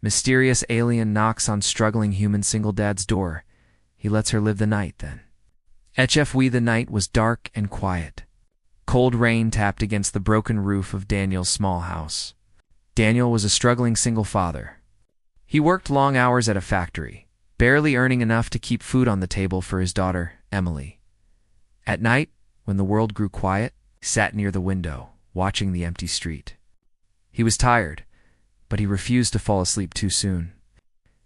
Mysterious alien knocks on struggling human single dad's door. He lets her live the night then. HFY. The night was dark and quiet. Cold rain tapped against the broken roof of Daniel's small house. Daniel was a struggling single father. He worked long hours at a factory, barely earning enough to keep food on the table for his daughter, Emily. At night, when the world grew quiet, he sat near the window, watching the empty street. He was tired, but he refused to fall asleep too soon.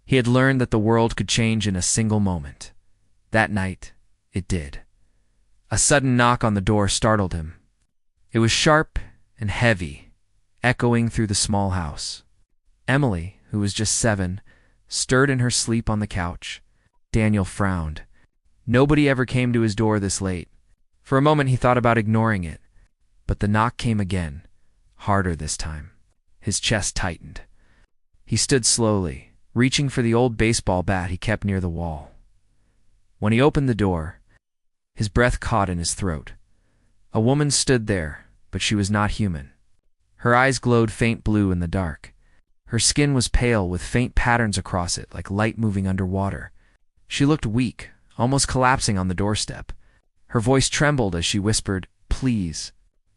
He had learned that the world could change in a single moment. That night, it did. A sudden knock on the door startled him. It was sharp and heavy, echoing through the small house. Emily, who was just 7, stirred in her sleep on the couch. Daniel frowned. Nobody ever came to his door this late. For a moment he thought about ignoring it, but the knock came again, harder this time. His chest tightened. He stood slowly, reaching for the old baseball bat he kept near the wall. When he opened the door, his breath caught in his throat. A woman stood there, but she was not human. Her eyes glowed faint blue in the dark. Her skin was pale with faint patterns across it, like light moving underwater. She looked weak, almost collapsing on the doorstep. Her voice trembled as she whispered, "Please,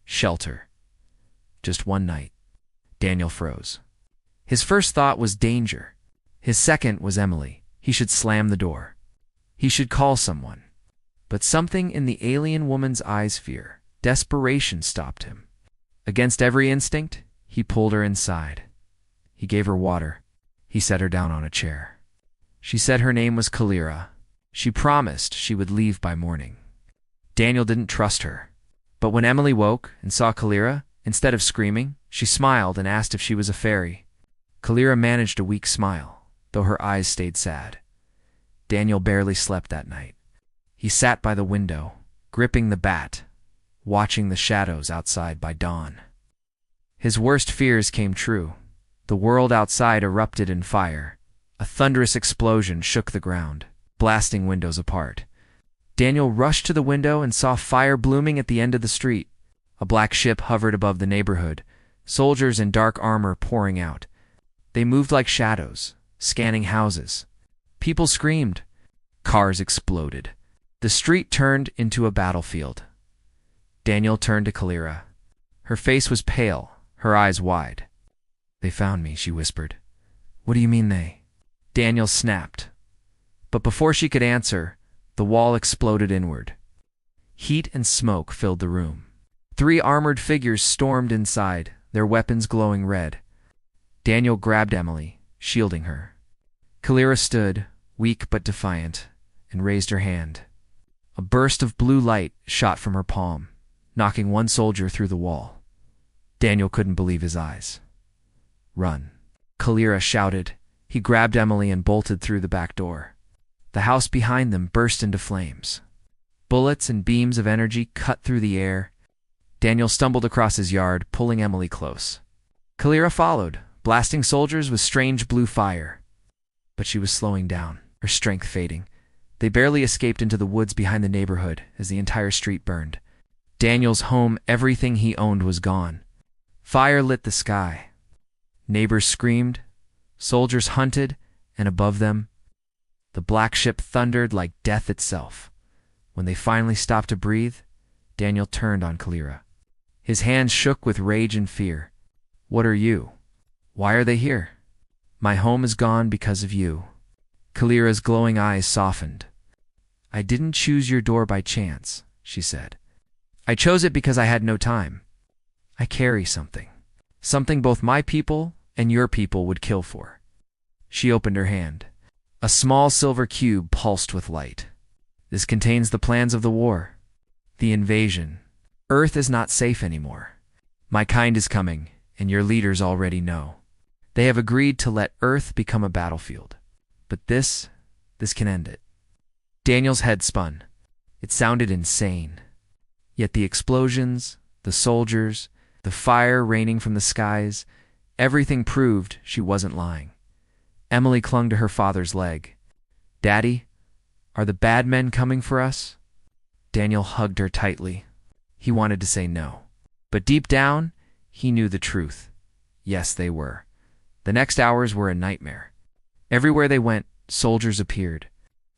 shelter. Just one night." Daniel froze. His first thought was danger. His second was Emily. He should slam the door. He should call someone. But something in the alien woman's eyes, fear, desperation, stopped him. Against every instinct, he pulled her inside. He gave her water. He set her down on a chair. She said her name was Kalira. She promised she would leave by morning. Daniel didn't trust her. But when Emily woke and saw Kalira, instead of screaming, she smiled and asked if she was a fairy. Kalira managed a weak smile, though her eyes stayed sad. Daniel barely slept that night. He sat by the window, gripping the bat, watching the shadows outside by dawn. His worst fears came true. The world outside erupted in fire. A thunderous explosion shook the ground, blasting windows apart. Daniel rushed to the window and saw fire blooming at the end of the street. A black ship hovered above the neighborhood, soldiers in dark armor pouring out. They moved like shadows, scanning houses. People screamed. Cars exploded. The street turned into a battlefield. Daniel turned to Kalira. Her face was pale, her eyes wide. "They found me," she whispered. "What do you mean they?" Daniel snapped. But before she could answer, the wall exploded inward. Heat and smoke filled the room. 3 armored figures stormed inside, their weapons glowing red. Daniel grabbed Emily, shielding her. Kalira stood, weak but defiant, and raised her hand. A burst of blue light shot from her palm, knocking one soldier through the wall. Daniel couldn't believe his eyes. "Run," Kalira shouted. He grabbed Emily and bolted through the back door. The house behind them burst into flames. Bullets and beams of energy cut through the air. Daniel stumbled across his yard, pulling Emily close. Kalira followed, blasting soldiers with strange blue fire. But she was slowing down, her strength fading. They barely escaped into the woods behind the neighborhood as the entire street burned. Daniel's home, everything he owned, was gone. Fire lit the sky. Neighbors screamed, soldiers hunted, and above them, the black ship thundered like death itself. When they finally stopped to breathe, Daniel turned on Kalira. His hands shook with rage and fear. "What are you? Why are they here?" "My home is gone because of you." Kalira's glowing eyes softened. "I didn't choose your door by chance," she said. "I chose it because I had no time. I carry something. Something both my people and your people would kill for." She opened her hand. A small silver cube pulsed with light. "This contains the plans of the war. The invasion. Earth is not safe anymore. My kind is coming, and your leaders already know. They have agreed to let Earth become a battlefield. But this can end it." Daniel's head spun. It sounded insane. Yet the explosions, the soldiers, the fire raining from the skies, everything proved she wasn't lying. Emily clung to her father's leg. "Daddy, are the bad men coming for us?" Daniel hugged her tightly. He wanted to say no. But deep down, he knew the truth. Yes, they were. The next hours were a nightmare. Everywhere they went, soldiers appeared.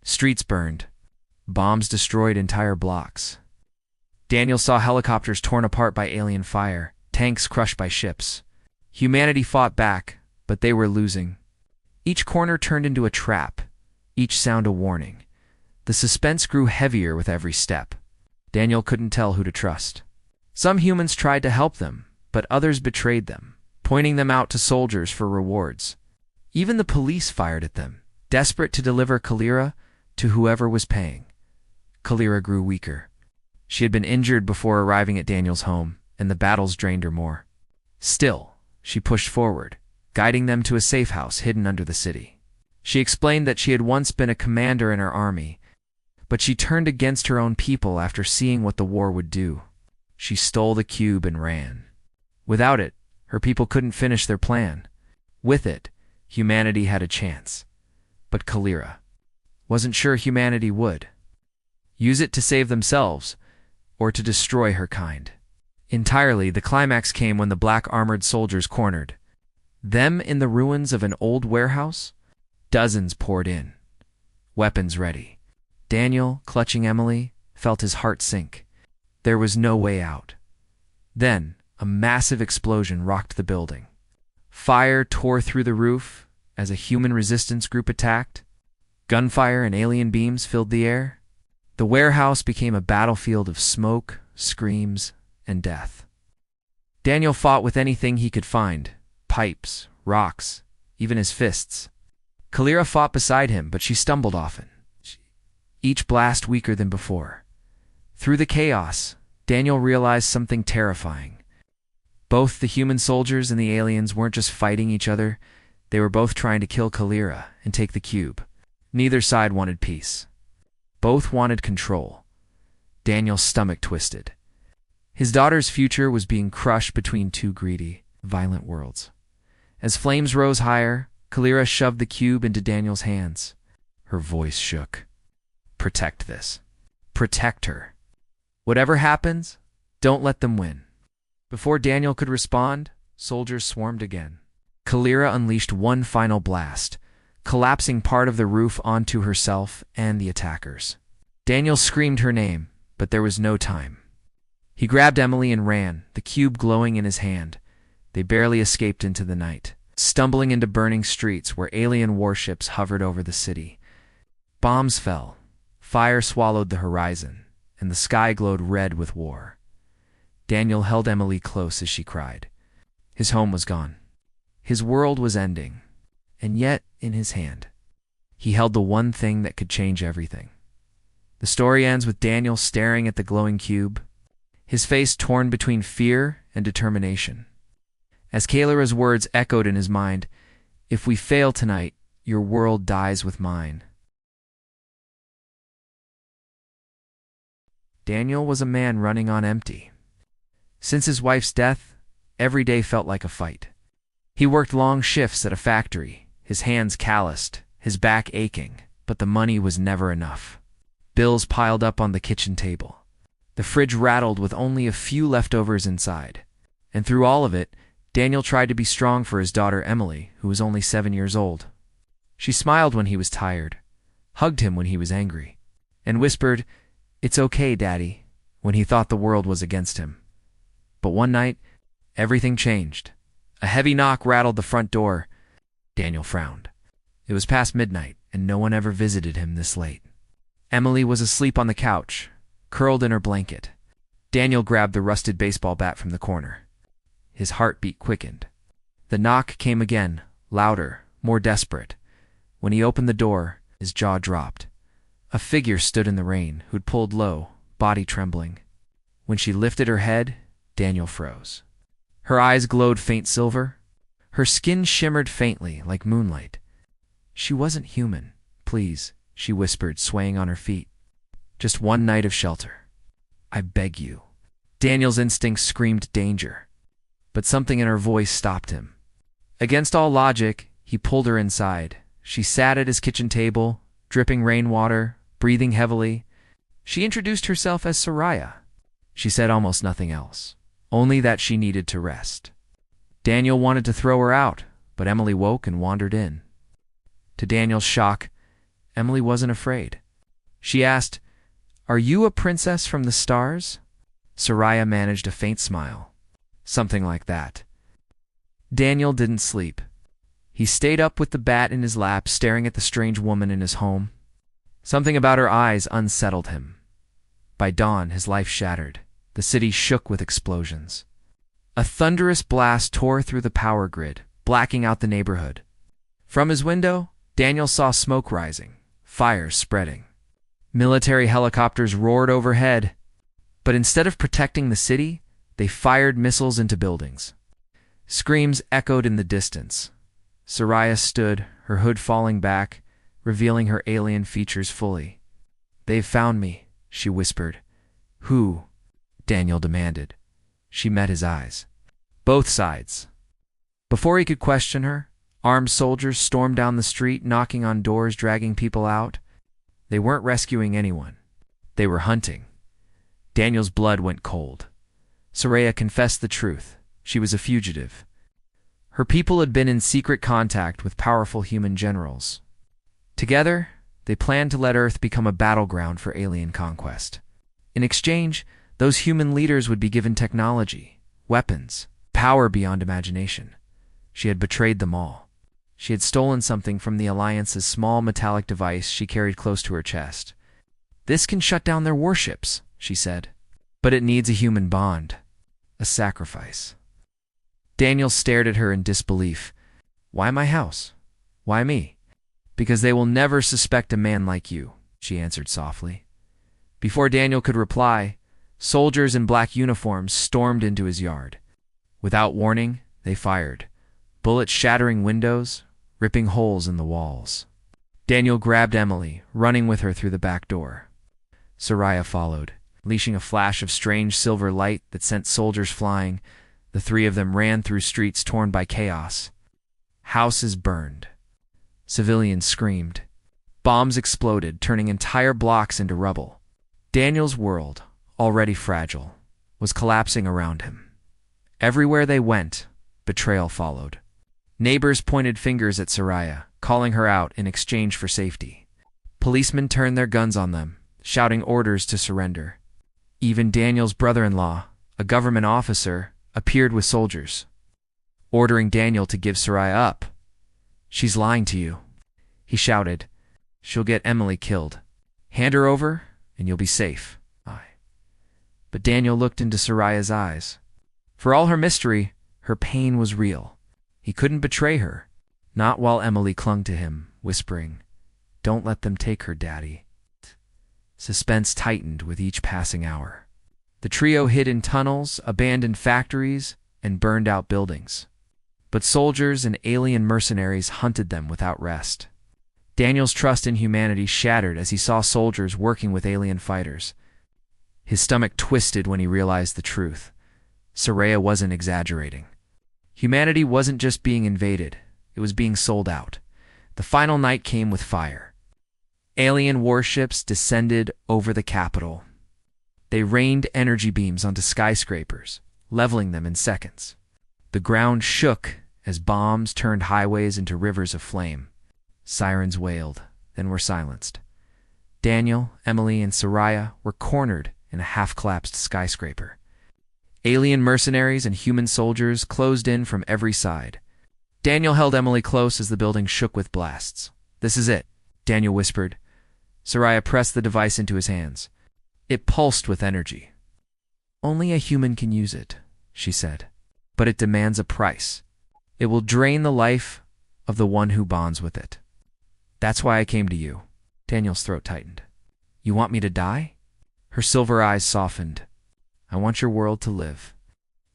Streets burned. Bombs destroyed entire blocks. Daniel saw helicopters torn apart by alien fire, tanks crushed by ships. Humanity fought back, but they were losing. Each corner turned into a trap, each sound a warning. The suspense grew heavier with every step. Daniel couldn't tell who to trust. Some humans tried to help them, but others betrayed them, pointing them out to soldiers for rewards. Even the police fired at them, desperate to deliver Kalira to whoever was paying. Kalira grew weaker. She had been injured before arriving at Daniel's home, and the battles drained her more. Still, she pushed forward, guiding them to a safe house hidden under the city. She explained that she had once been a commander in her army, but she turned against her own people after seeing what the war would do. She stole the cube and ran. Without it, her people couldn't finish their plan. With it, humanity had a chance. But Kalira wasn't sure humanity would. Use it to save themselves, or to destroy her kind. Entirely, the climax came when the black-armored soldiers cornered them in the ruins of an old warehouse. Dozens poured in, weapons ready. Daniel, clutching Emily, felt his heart sink. There was no way out. Then, a massive explosion rocked the building. Fire tore through the roof as a human resistance group attacked. Gunfire and alien beams filled the air. The warehouse became a battlefield of smoke, screams, and death. Daniel fought with anything he could find: pipes, rocks, even his fists. Kalira fought beside him, but she stumbled often, each blast weaker than before. Through the chaos, Daniel realized something terrifying. Both the human soldiers and the aliens weren't just fighting each other, they were both trying to kill Kalira and take the cube. Neither side wanted peace. Both wanted control. Daniel's stomach twisted. His daughter's future was being crushed between two greedy, violent worlds. As flames rose higher, Kalira shoved the cube into Daniel's hands. Her voice shook. Protect this. Protect her. Whatever happens, don't let them win. Before Daniel could respond, soldiers swarmed again. Kalira unleashed one final blast, collapsing part of the roof onto herself and the attackers. Daniel screamed her name, but there was no time. He grabbed Emily and ran, the cube glowing in his hand. They barely escaped into the night, stumbling into burning streets where alien warships hovered over the city. Bombs fell, fire swallowed the horizon, and the sky glowed red with war. Daniel held Emily close as she cried. His home was gone. His world was ending, and yet, in his hand, he held the one thing that could change everything. The story ends with Daniel staring at the glowing cube, his face torn between fear and determination. As Kalira's words echoed in his mind, "If we fail tonight, your world dies with mine." Daniel was a man running on empty. Since his wife's death, every day felt like a fight. He worked long shifts at a factory, his hands calloused, his back aching, but the money was never enough. Bills piled up on the kitchen table. The fridge rattled with only a few leftovers inside. And through all of it, Daniel tried to be strong for his daughter Emily, who was only 7 years old. She smiled when he was tired, hugged him when he was angry, and whispered, "It's okay, Daddy," when he thought the world was against him. But one night, everything changed. A heavy knock rattled the front door. Daniel frowned. It was past midnight, and no one ever visited him this late. Emily was asleep on the couch, curled in her blanket. Daniel grabbed the rusted baseball bat from the corner. His heartbeat quickened. The knock came again, louder, more desperate. When he opened the door, his jaw dropped. A figure stood in the rain, who'd pulled low, body trembling. When she lifted her head, Daniel froze. Her eyes glowed faint silver. Her skin shimmered faintly, like moonlight. "She wasn't human, please," she whispered, swaying on her feet. "Just one night of shelter. I beg you." Daniel's instincts screamed danger, but something in her voice stopped him. Against all logic, he pulled her inside. She sat at his kitchen table, dripping rainwater, breathing heavily. She introduced herself as Soraya. She said almost nothing else, only that she needed to rest. Daniel wanted to throw her out, but Emily woke and wandered in. To Daniel's shock, Emily wasn't afraid. She asked, "Are you a princess from the stars?" Soraya managed a faint smile. Something like that. Daniel didn't sleep. He stayed up with the bat in his lap, staring at the strange woman in his home. Something about her eyes unsettled him. By dawn, his life shattered. The city shook with explosions. A thunderous blast tore through the power grid, blacking out the neighborhood. From his window, Daniel saw smoke rising, fires spreading. Military helicopters roared overhead, but instead of protecting the city, they fired missiles into buildings. Screams echoed in the distance. Soraya stood, her hood falling back, revealing her alien features fully. "They've found me," she whispered. "Who?" Daniel demanded. She met his eyes. "Both sides." Before he could question her, armed soldiers stormed down the street, knocking on doors, dragging people out. They weren't rescuing anyone. They were hunting. Daniel's blood went cold. Soraya confessed the truth. She was a fugitive. Her people had been in secret contact with powerful human generals. Together, they planned to let Earth become a battleground for alien conquest. In exchange, those human leaders would be given technology, weapons, power beyond imagination. She had betrayed them all. She had stolen something from the Alliance's small metallic device she carried close to her chest. "This can shut down their warships," she said. "But it needs a human bond. A sacrifice." Daniel stared at her in disbelief. "Why my house? Why me?" "Because they will never suspect a man like you," she answered softly. Before Daniel could reply, soldiers in black uniforms stormed into his yard. Without warning, they fired, bullets shattering windows, ripping holes in the walls. Daniel grabbed Emily, running with her through the back door. Soraya followed, unleashing a flash of strange silver light that sent soldiers flying. The three of them ran through streets torn by chaos. Houses burned. Civilians screamed. Bombs exploded, turning entire blocks into rubble. Daniel's world, already fragile, was collapsing around him. Everywhere they went, betrayal followed. Neighbors pointed fingers at Soraya, calling her out in exchange for safety. Policemen turned their guns on them, shouting orders to surrender. Even Daniel's brother-in-law, a government officer, appeared with soldiers, ordering Daniel to give Soraya up. "She's lying to you," he shouted. "She'll get Emily killed. Hand her over, and you'll be safe." But Daniel looked into Soraya's eyes. For all her mystery, her pain was real. He couldn't betray her, not while Emily clung to him, whispering, "Don't let them take her, Daddy." Suspense tightened with each passing hour. The trio hid in tunnels, abandoned factories, and burned out buildings. But soldiers and alien mercenaries hunted them without rest. Daniel's trust in humanity shattered as he saw soldiers working with alien fighters. His stomach twisted when he realized the truth. Soraya wasn't exaggerating. Humanity wasn't just being invaded, it was being sold out. The final night came with fire. Alien warships descended over the capital. They rained energy beams onto skyscrapers, leveling them in seconds. The ground shook as bombs turned highways into rivers of flame. Sirens wailed, then were silenced. Daniel, Emily, and Soraya were cornered in a half-collapsed skyscraper. Alien mercenaries and human soldiers closed in from every side. Daniel held Emily close as the building shook with blasts. "This is it," Daniel whispered. Soraya pressed the device into his hands. It pulsed with energy. "Only a human can use it," she said. "But it demands a price. It will drain the life of the one who bonds with it." "That's why I came to you." Daniel's throat tightened. "You want me to die?" Her silver eyes softened. "I want your world to live."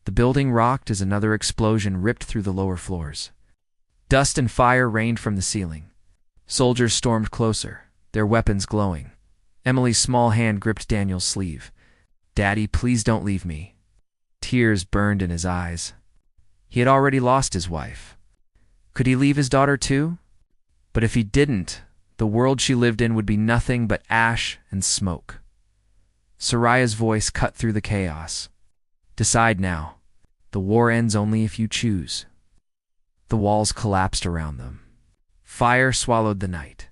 The building rocked as another explosion ripped through the lower floors. Dust and fire rained from the ceiling. Soldiers stormed closer, their weapons glowing. Emily's small hand gripped Daniel's sleeve. "Daddy, please don't leave me." Tears burned in his eyes. He had already lost his wife. Could he leave his daughter too? But if he didn't, the world she lived in would be nothing but ash and smoke. Soraya's voice cut through the chaos. "Decide now. The war ends only if you choose." The walls collapsed around them. Fire swallowed the night.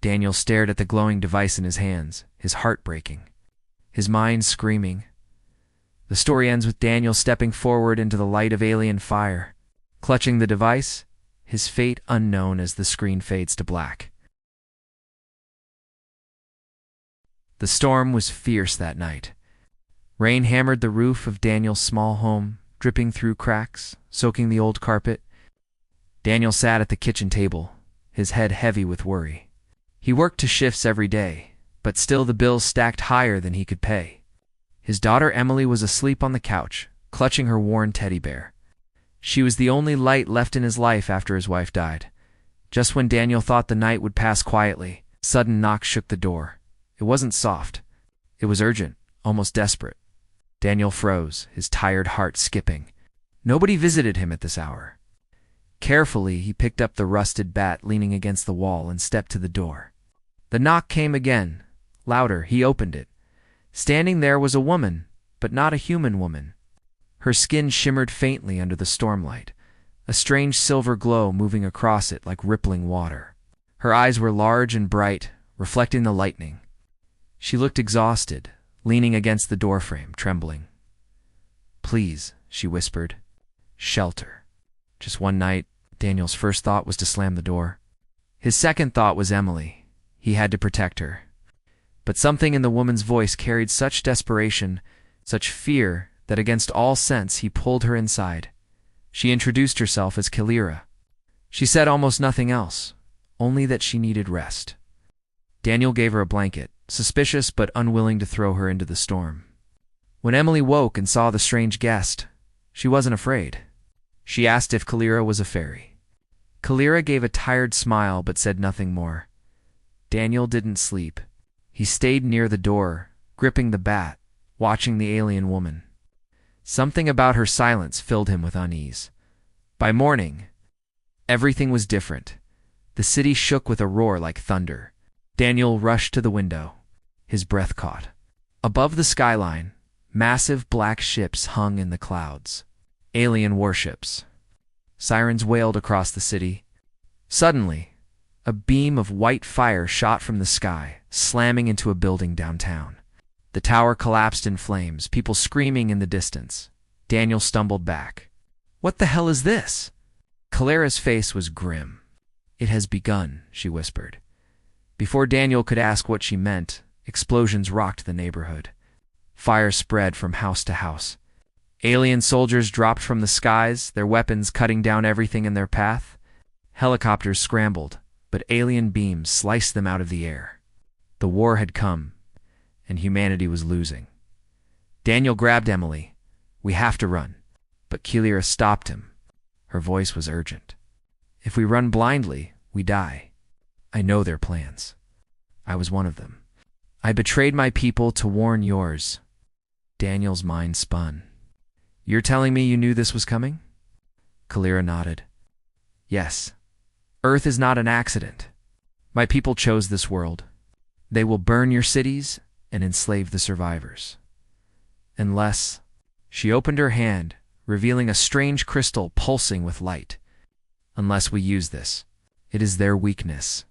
Daniel stared at the glowing device in his hands, his heart breaking, his mind screaming. The story ends with Daniel stepping forward into the light of alien fire, clutching the device, his fate unknown as the screen fades to black. The storm was fierce that night. Rain hammered the roof of Daniel's small home, dripping through cracks, soaking the old carpet. Daniel sat at the kitchen table, his head heavy with worry. He worked 2 shifts every day, but still the bills stacked higher than he could pay. His daughter Emily was asleep on the couch, clutching her worn teddy bear. She was the only light left in his life after his wife died. Just when Daniel thought the night would pass quietly, a sudden knock shook the door. It wasn't soft. It was urgent, almost desperate. Daniel froze, his tired heart skipping. Nobody visited him at this hour. Carefully, he picked up the rusted bat leaning against the wall and stepped to the door. The knock came again. Louder, he opened it. Standing there was a woman, but not a human woman. Her skin shimmered faintly under the stormlight, a strange silver glow moving across it like rippling water. Her eyes were large and bright, reflecting the lightning. She looked exhausted, leaning against the doorframe, trembling. "Please," she whispered. "Shelter." Just one night, Daniel's first thought was to slam the door. His second thought was Emily. He had to protect her. But something in the woman's voice carried such desperation, such fear, that against all sense he pulled her inside. She introduced herself as Kalira. She said almost nothing else, only that she needed rest. Daniel gave her a blanket, suspicious but unwilling to throw her into the storm. When Emily woke and saw the strange guest, she wasn't afraid. She asked if Kalira was a fairy. Kalira gave a tired smile but said nothing more. Daniel didn't sleep. He stayed near the door, gripping the bat, watching the alien woman. Something about her silence filled him with unease. By morning, everything was different. The city shook with a roar like thunder. Daniel rushed to the window. His breath caught. Above the skyline, massive black ships hung in the clouds. Alien warships. Sirens wailed across the city. Suddenly, a beam of white fire shot from the sky, slamming into a building downtown. The tower collapsed in flames, people screaming in the distance. Daniel stumbled back. "What the hell is this?" Kalira's face was grim. "It has begun," she whispered. Before Daniel could ask what she meant, explosions rocked the neighborhood. Fire spread from house to house. Alien soldiers dropped from the skies, their weapons cutting down everything in their path. Helicopters scrambled, but alien beams sliced them out of the air. The war had come, and humanity was losing. Daniel grabbed Emily. "We have to run." But Kalira stopped him. Her voice was urgent. "If we run blindly, we die. I know their plans. I was one of them. I betrayed my people to warn yours." Daniel's mind spun. "You're telling me you knew this was coming?" Kalira nodded. "Yes. Earth is not an accident. My people chose this world. They will burn your cities and enslave the survivors. Unless—" She opened her hand, revealing a strange crystal pulsing with light. "Unless we use this. It is their weakness."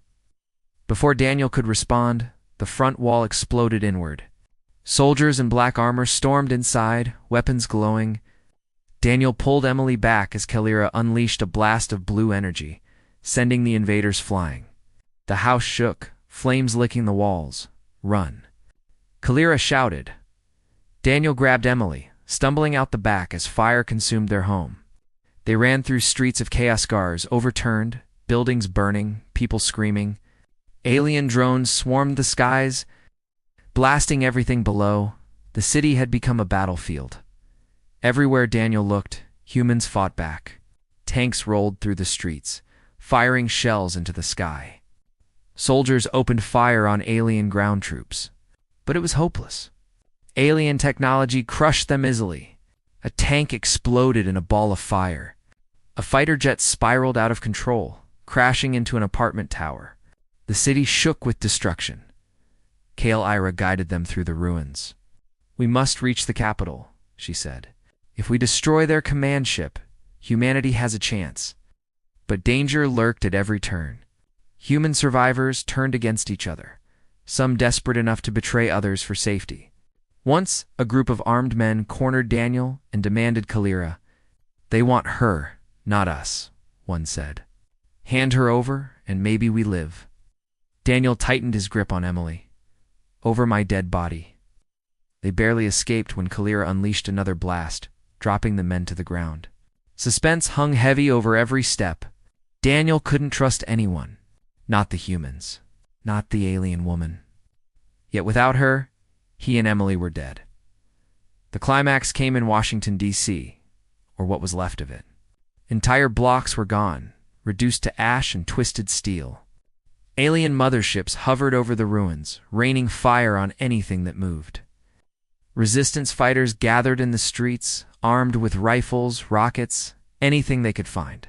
Before Daniel could respond, the front wall exploded inward. Soldiers in black armor stormed inside, weapons glowing. Daniel pulled Emily back as Kalira unleashed a blast of blue energy, sending the invaders flying. The house shook, flames licking the walls. "Run." Kalira shouted. Daniel grabbed Emily, stumbling out the back as fire consumed their home. They ran through streets of chaos, cars overturned, buildings burning, people screaming. Alien drones swarmed the skies, blasting everything below. The city had become a battlefield. Everywhere Daniel looked, humans fought back. Tanks rolled through the streets, firing shells into the sky. Soldiers opened fire on alien ground troops. But it was hopeless. Alien technology crushed them easily. A tank exploded in a ball of fire. A fighter jet spiraled out of control, crashing into an apartment tower. The city shook with destruction. Kale Ira guided them through the ruins. "We must reach the capital," she said. "If we destroy their command ship, humanity has a chance." But danger lurked at every turn. Human survivors turned against each other, some desperate enough to betray others for safety. Once, a group of armed men cornered Daniel and demanded Kalira. "They want her, not us," one said. "Hand her over, and maybe we live." Daniel tightened his grip on Emily. "Over my dead body." They barely escaped when Kalira unleashed another blast, dropping the men to the ground. Suspense hung heavy over every step. Daniel couldn't trust anyone. Not the humans. Not the alien woman. Yet without her, he and Emily were dead. The climax came in Washington, D.C., or what was left of it. Entire blocks were gone, reduced to ash and twisted steel. Alien motherships hovered over the ruins, raining fire on anything that moved. Resistance fighters gathered in the streets, armed with rifles, rockets, anything they could find.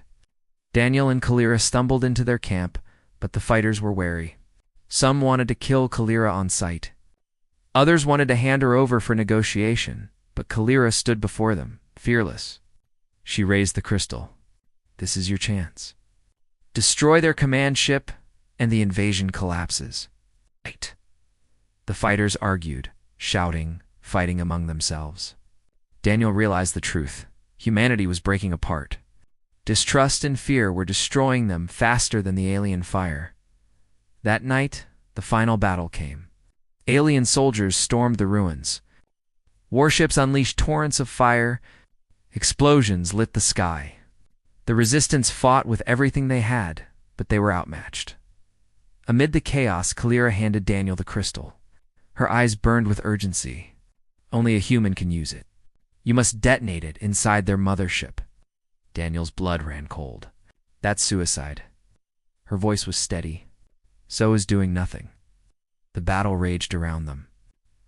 Daniel and Kalira stumbled into their camp, but the fighters were wary. Some wanted to kill Kalira on sight. Others wanted to hand her over for negotiation, but Kalira stood before them, fearless. She raised the crystal. "This is your chance. Destroy their command ship, and the invasion collapses." Right. The fighters argued, shouting, fighting among themselves. Daniel realized the truth. Humanity was breaking apart. Distrust and fear were destroying them faster than the alien fire. That night, the final battle came. Alien soldiers stormed the ruins. Warships unleashed torrents of fire. Explosions lit the sky. The resistance fought with everything they had, but they were outmatched. Amid the chaos, Kalira handed Daniel the crystal. Her eyes burned with urgency. "Only a human can use it. You must detonate it inside their mothership." Daniel's blood ran cold. "That's suicide." Her voice was steady. "So is doing nothing." The battle raged around them.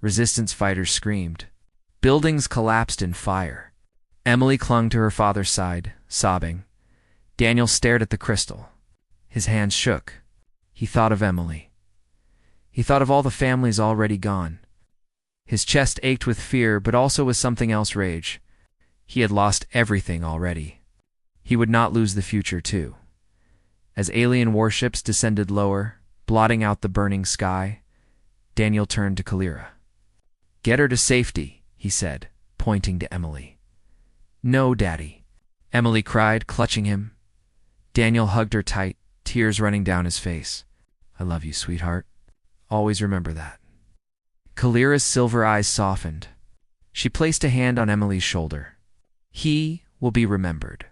Resistance fighters screamed. Buildings collapsed in fire. Emily clung to her father's side, sobbing. Daniel stared at the crystal. His hands shook. He thought of Emily. He thought of all the families already gone. His chest ached with fear, but also with something else rage. He had lost everything already. He would not lose the future, too. As alien warships descended lower, blotting out the burning sky, Daniel turned to Kalira. "Get her to safety," he said, pointing to Emily. "No, Daddy," Emily cried, clutching him. Daniel hugged her tight, tears running down his face. "I love you, sweetheart. Always remember that." Kalira's silver eyes softened. She placed a hand on Emily's shoulder. "He will be remembered."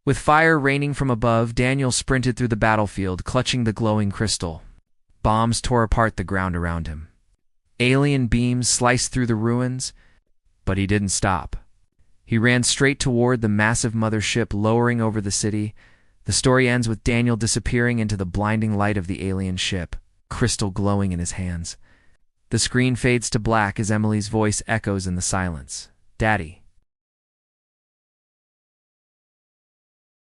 With fire raining from above, Daniel sprinted through the battlefield, clutching the glowing crystal. Bombs tore apart the ground around him. Alien beams sliced through the ruins, but he didn't stop. He ran straight toward the massive mothership lowering over the city. The story ends with Daniel disappearing into the blinding light of the alien ship, crystal glowing in his hands. The screen fades to black as Emily's voice echoes in the silence. "Daddy."